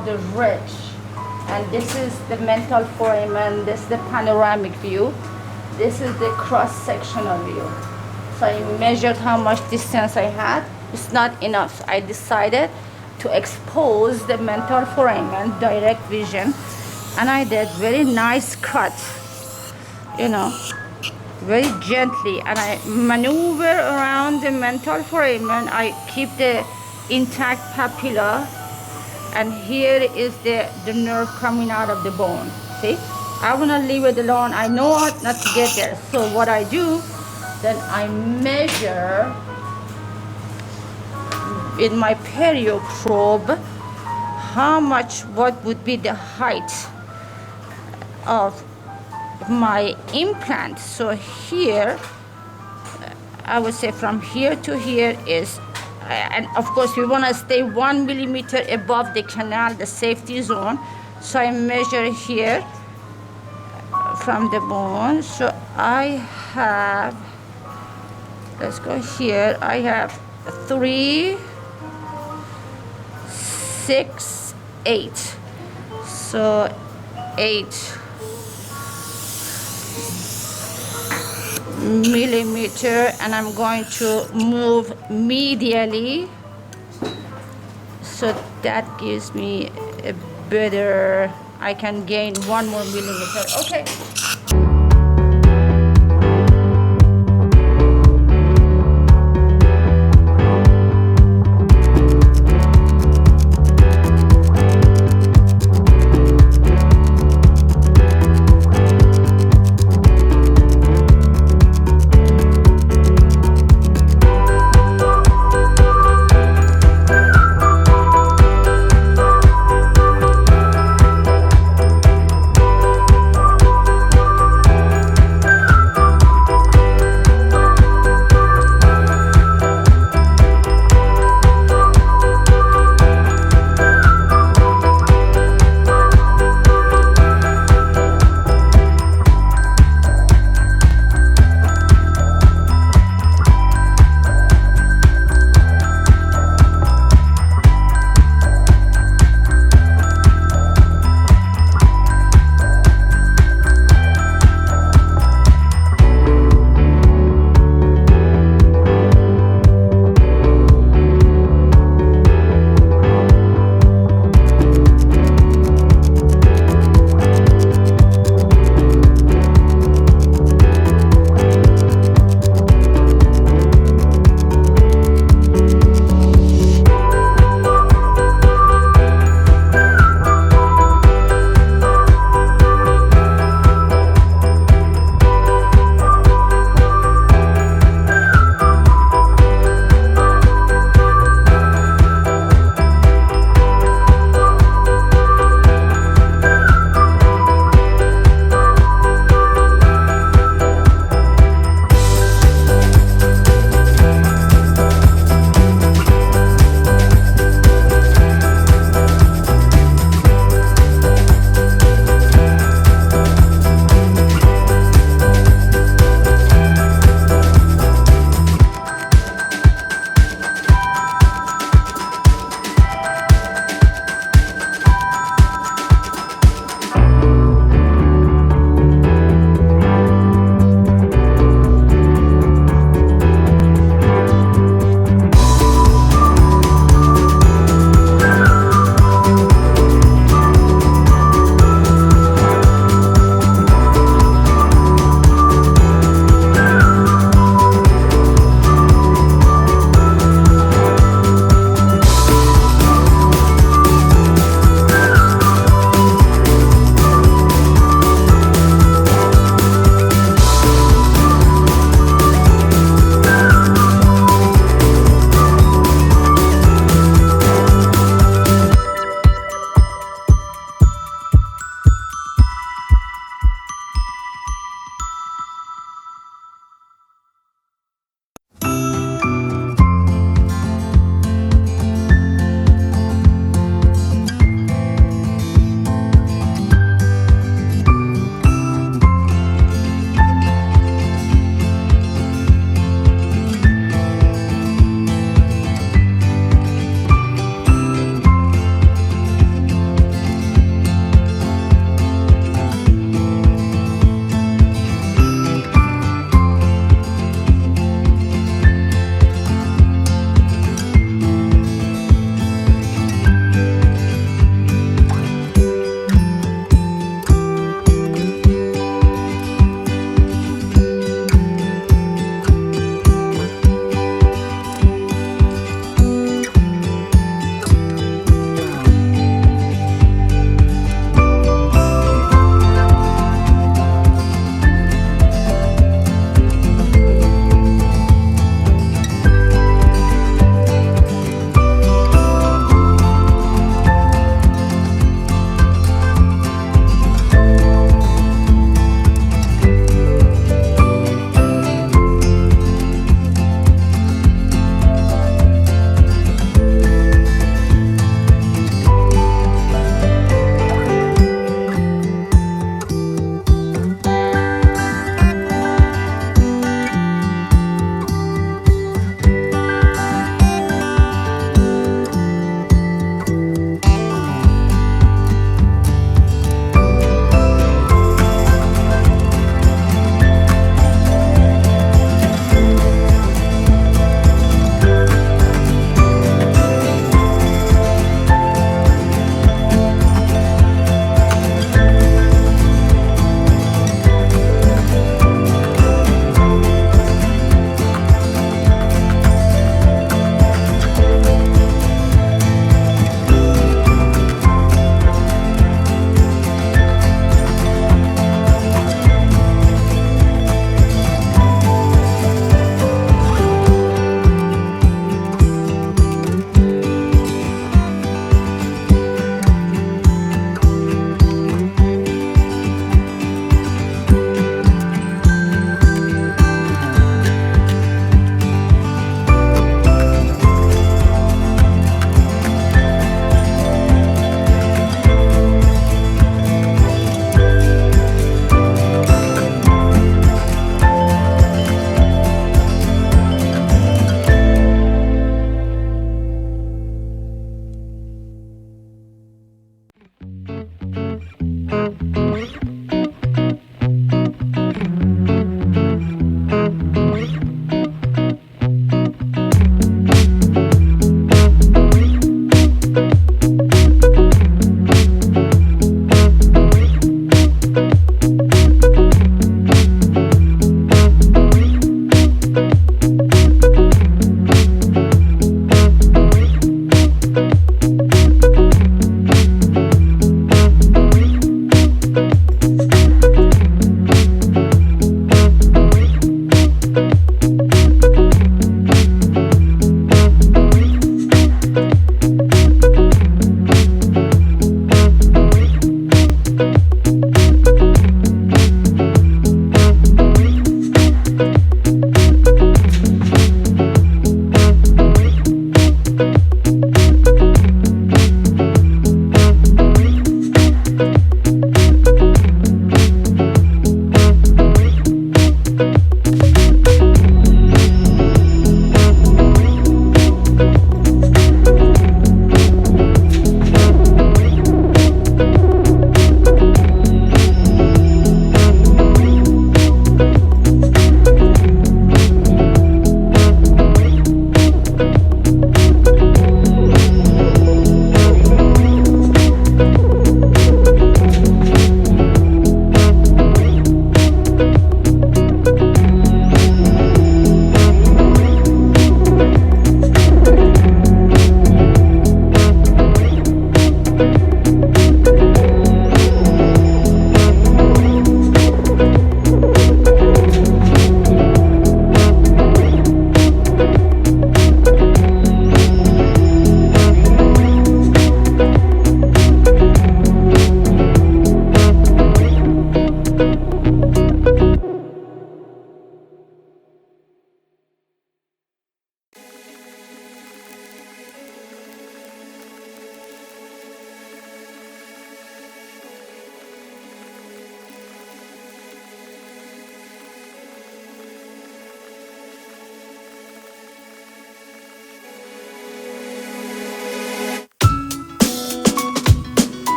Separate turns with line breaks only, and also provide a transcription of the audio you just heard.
of the ridge. And this is the mental foramen, this is the panoramic view, this is the cross-sectional view. So I measured how much distance I had. It's not enough. I decided to expose the mental foramen, direct vision, and I did very nice cut, you know, very gently, and I maneuver around the mental foramen. I keep the intact papilla, and here is the nerve coming out of the bone. See, I want to leave it alone. I know not to get there. So what I do, then I measure in my perio probe how much, what would be the height of my implant. So here, I would say from here to here is, and of course we want to stay 1 millimeter above the canal, the safety zone. So I measure here from the bone. So I have, let's go here, I have 3, 6, 8. So 8 millimeter, and I'm going to move medially, so that gives me a better, I can gain 1 more millimeter. Okay,